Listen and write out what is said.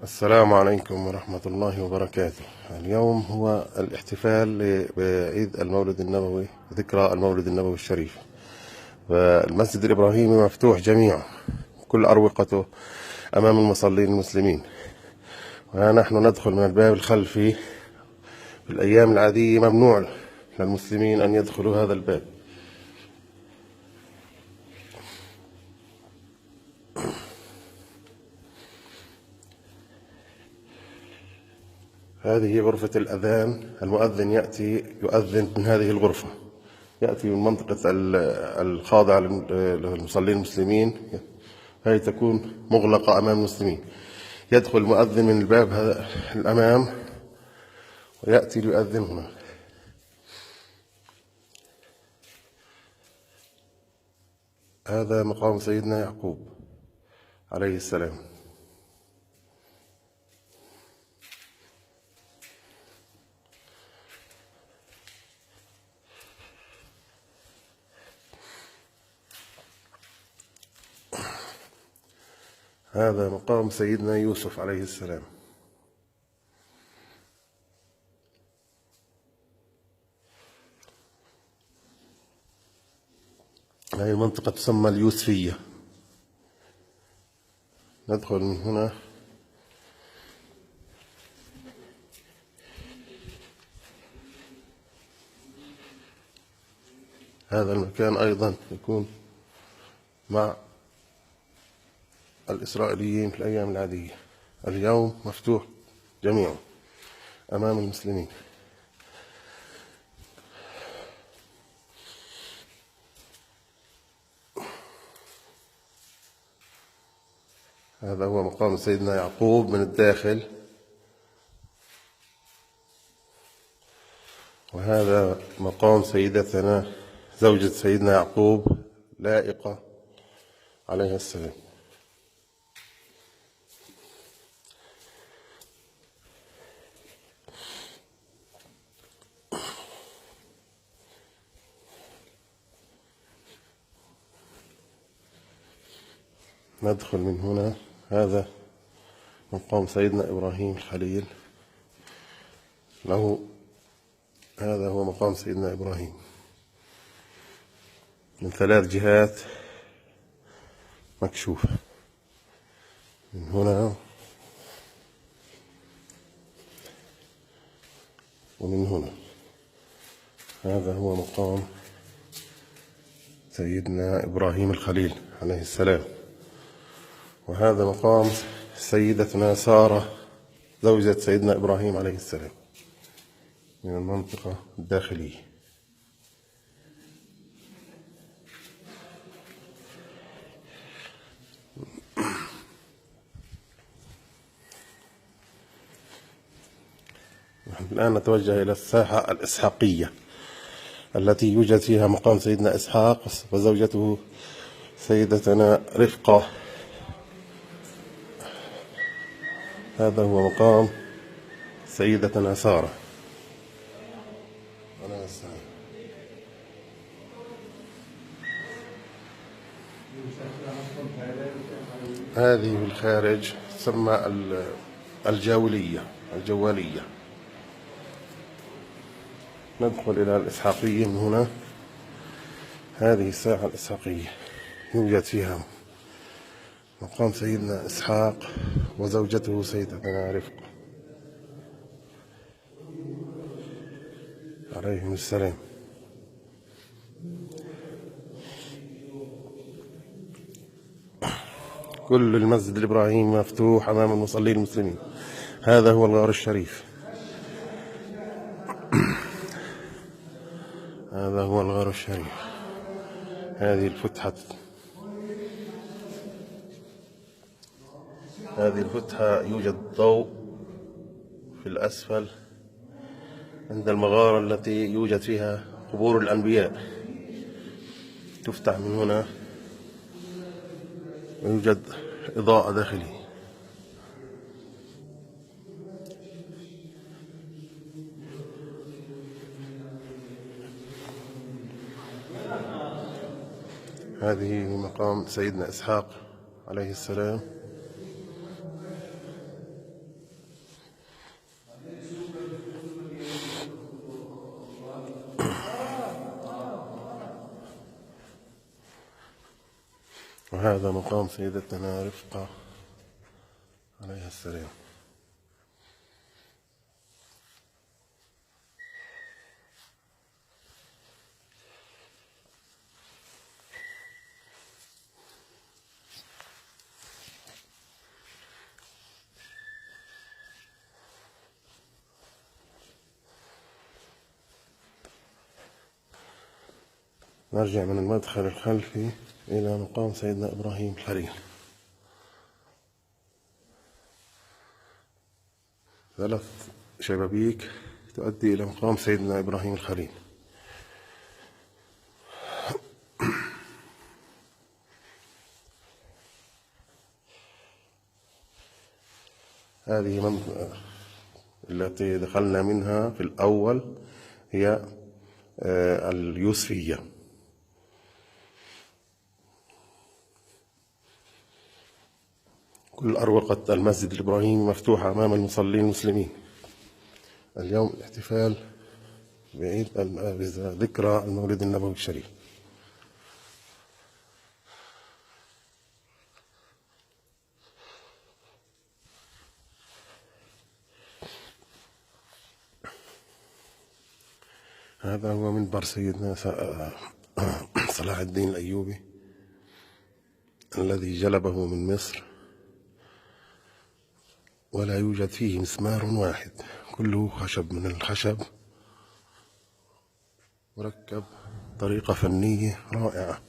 السلام عليكم ورحمة الله وبركاته. اليوم هو الاحتفال بعيد المولد النبوي، ذكرى المولد النبوي الشريف. والمسجد الإبراهيمي مفتوح جميعا، كل أروقته أمام المصلين المسلمين. ونحن ندخل من الباب الخلفي. في الأيام العادية ممنوع للمسلمين أن يدخلوا هذا الباب. هذه غرفة الأذان. المؤذن يأتي يؤذن من هذه الغرفة، يأتي من منطقة الخاضعة للمصلين المسلمين، هذه تكون مغلقة أمام المسلمين. يدخل المؤذن من الباب هذا الأمام ويأتي ليؤذن هنا. هذا مقام سيدنا يعقوب عليه السلام. هذا مقام سيدنا يوسف عليه السلام. هذه المنطقة تسمى اليوسفية. ندخل من هنا. هذا المكان أيضا يكون مع الإسرائيليين في الأيام العادية. اليوم مفتوح جميعا أمام المسلمين. هذا هو مقام سيدنا يعقوب من الداخل، وهذا مقام سيدتنا زوجة سيدنا يعقوب لائقة عليها السلام. ندخل من هنا. هذا مقام سيدنا إبراهيم الخليل له. هذا هو مقام سيدنا إبراهيم من 3 جهات مكشوفة، من هنا ومن هنا. هذا هو مقام سيدنا إبراهيم الخليل عليه السلام. وهذا مقام سيدتنا سارة زوجة سيدنا إبراهيم عليه السلام من المنطقة الداخلية. نحن الآن نتوجه إلى الساحة الإسحاقية التي يوجد فيها مقام سيدنا إسحاق وزوجته سيدتنا رفقة. هذا هو مقام سيدتنا سارة. هذه في الخارج تسمى الجوالية. ندخل إلى الإسحاقية من هنا. هذه الساحة الإسحاقية يوجد فيها مقام سيدنا إسحاق وزوجته سيدتنا رفقة عليهم السلام. كل المسجد الإبراهيمي مفتوح أمام المصلين المسلمين. هذا هو الغار الشريف. هذا هو الغار الشريف. هذه الفتحة يوجد ضوء في الأسفل عند المغارة التي يوجد فيها قبور الأنبياء. تفتح من هنا ويوجد إضاءة داخلية. هذه مقام سيدنا إسحاق عليه السلام. وهذا مقام سيدتنا رفقة عليها السلام. نرجع من المدخل الخلفي إلى مقام سيدنا إبراهيم الخليل. 3 شبابيك تؤدي إلى مقام سيدنا إبراهيم الخليل. هذه منطقة التي دخلنا منها في الأول هي اليوسفية. كل أروقة المسجد الإبراهيمي مفتوحة أمام المصلين المسلمين. اليوم الاحتفال بعيد ذكرى المولد النبوي الشريف. هذا هو منبر سيدنا صلاح الدين الأيوبي الذي جلبه من مصر، ولا يوجد فيه مسمار واحد، كله خشب من الخشب، مركب طريقة فنية رائعة.